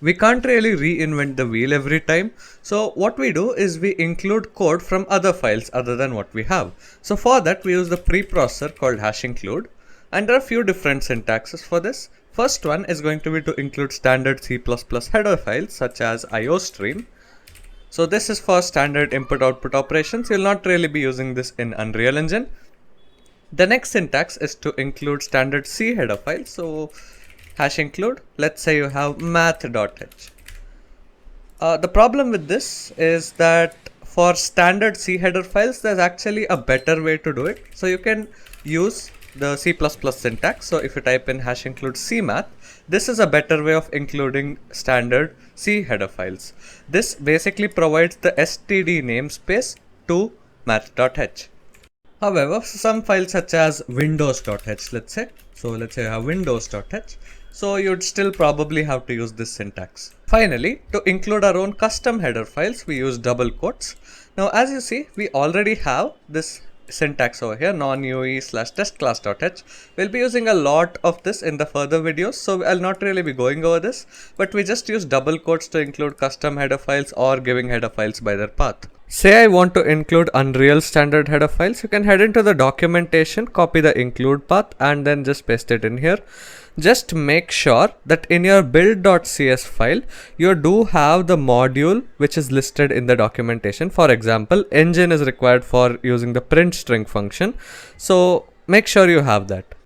We can't really reinvent the wheel every time. So what we do is we include code from other files other than what we have. So for that we use the preprocessor called hash include, and there are a few different syntaxes for this. First one is going to be to include standard C++ header files such as iostream. So this is for standard input output operations. You'll not really be using this in Unreal Engine. The next syntax is to include standard C header file. So hash include, let's say you have math.h. The problem with this is that for standard C header files, there's actually a better way to do it. So you can use the C++ syntax. So if you type in hash include cmath, this is a better way of including standard C header files. This basically provides the std namespace to math.h. However, some files such as windows.h, let's say you have windows.h, so you'd still probably have to use this syntax. Finally, to include our own custom header files, we use double quotes. Now, as you see, we already have this syntax over here, non-ue/testclass.h. We'll be using a lot of this in the further videos, so I'll not really be going over this, but we just use double quotes to include custom header files or giving header files by their path. Say I want to include Unreal standard header files, you can head into the documentation, copy the include path and then just paste it in here. Just make sure that in your build.cs file, you do have the module which is listed in the documentation. For example, engine is required for using the print string function. So make sure you have that.